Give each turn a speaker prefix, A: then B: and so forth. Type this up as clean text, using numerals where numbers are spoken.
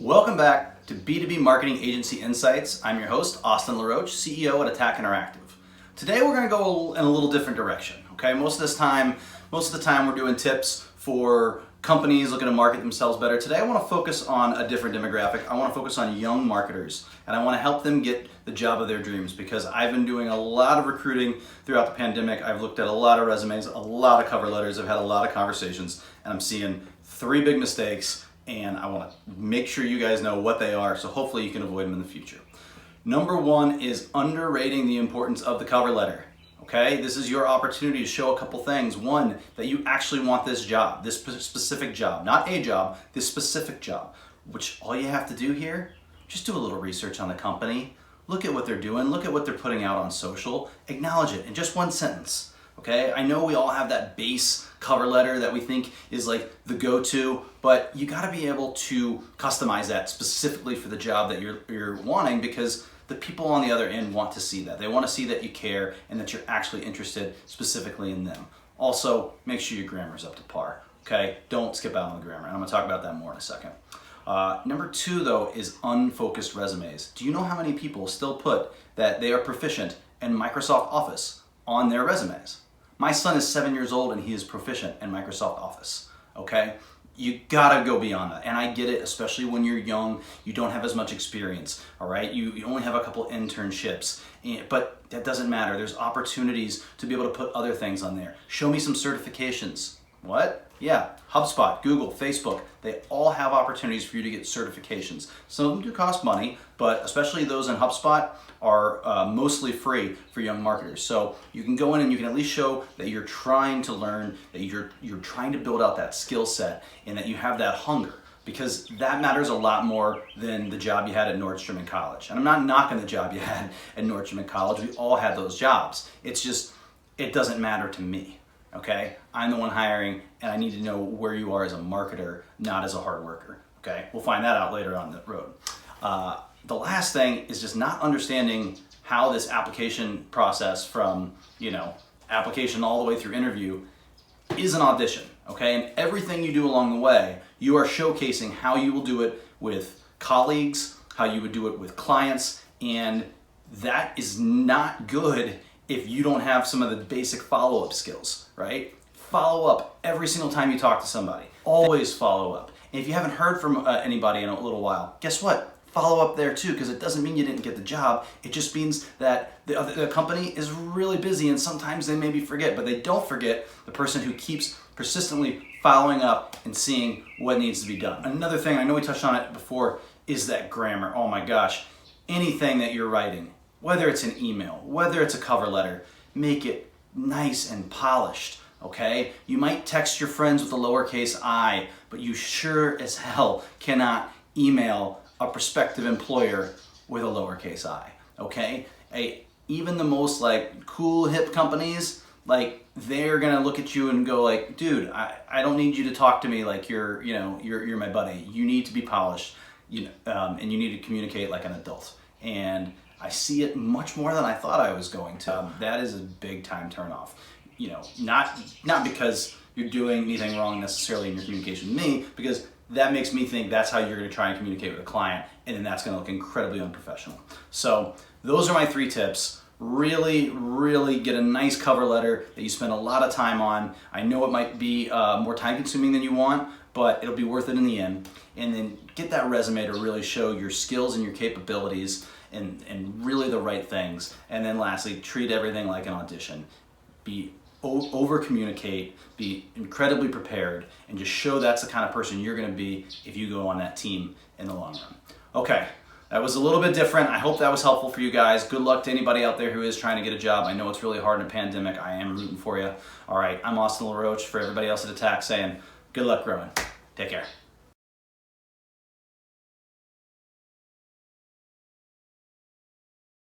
A: Welcome back to B2B Marketing Agency Insights. I'm your host, Austin LaRoche, CEO at ATAK Interactive. Today we're going to go in a little different direction. Okay, most of the time we're doing tips for companies looking to market themselves better. Today I want to focus on a different demographic. I want to focus on young marketers, and I want to help them get the job of their dreams, because I've been doing a lot of recruiting throughout the pandemic. I've looked at a lot of resumes, a lot of cover letters, I've had a lot of conversations, and I'm seeing three big mistakes, and I want to make sure you guys know what they are, so hopefully you can avoid them in the future. Number one is underrating the importance of the cover letter. Okay, this is your opportunity to show a couple things. One, that you actually want this job, this specific job, not a job, this specific job, which all you have to do here, just do a little research on the company, look at what they're doing, look at what they're putting out on social, acknowledge it in just one sentence. Okay, I know we all have that base cover letter that we think is like the go-to, but you got to be able to customize that specifically for the job that you're wanting, because the people on the other end want to see that. They want to see that you care and that you're actually interested specifically in them. Also, make sure your grammar's up to par. Okay, don't skip out on the grammar, and I'm going to talk about that more in a second. Number two, though, is unfocused resumes. Do you know how many people still put that they are proficient in Microsoft Office on their resumes? My son is 7 years old and he is proficient in Microsoft Office. Okay? You gotta go beyond that. And I get it, especially when you're young, you don't have as much experience, all right? You only have a couple internships, but that doesn't matter. There's opportunities to be able to put other things on there. Show me some certifications. What? Yeah, HubSpot, Google, Facebook, they all have opportunities for you to get certifications. Some of them do cost money, but especially those in HubSpot are mostly free for young marketers. So you can go in and you can at least show that you're trying to learn, that you're trying to build out that skill set, and that you have that hunger, because that matters a lot more than the job you had at Nordstrom in college. And I'm not knocking the job you had at Nordstrom in college. We all had those jobs. It's just, it doesn't matter to me. Okay, I'm the one hiring, and I need to know where you are as a marketer, not as a hard worker. Okay, we'll find that out later on the road. The last thing is just not understanding how this application process, from application all the way through interview, is an audition. Okay, and everything you do along the way, you are showcasing how you will do it with colleagues, how you would do it with clients, and that is not good if you don't have some of the basic follow-up skills, right? Follow up every single time you talk to somebody. Always follow up. And if you haven't heard from anybody in a little while, guess what? Follow up there too, because it doesn't mean you didn't get the job. It just means that the company is really busy, and sometimes they maybe forget, but they don't forget the person who keeps persistently following up and seeing what needs to be done. Another thing, I know we touched on it before, is that grammar. Oh my gosh, anything that you're writing, whether it's an email, whether it's a cover letter, make it nice and polished, okay? You might text your friends with a lowercase I, but you sure as hell cannot email a prospective employer with a lowercase I, okay? Even the most cool hip companies, they're gonna look at you and go dude, I don't need you to talk to me like you're my buddy. You need to be polished, and you need to communicate like an adult. And I see it much more than I thought I was going to. That is a big time turnoff. Not because you're doing anything wrong necessarily in your communication with me, because that makes me think that's how you're going to try and communicate with a client, and then that's going to look incredibly unprofessional. So those are my three tips. Really, really get a nice cover letter that you spend a lot of time on. I know it might be more time consuming than you want, but it'll be worth it in the end. And then get that resume to really show your skills and your capabilities, and really the right things. And then lastly, treat everything like an audition. Be over communicate, be incredibly prepared, and just show that's the kind of person you're going to be if you go on that team in the long run. Okay, that was a little bit different. I hope that was helpful for you guys. Good luck to anybody out there who is trying to get a job. I know it's really hard in a pandemic. I am rooting for you. All right, I'm Austin LaRoche, for everybody else at ATAK, saying good luck growing. Take care.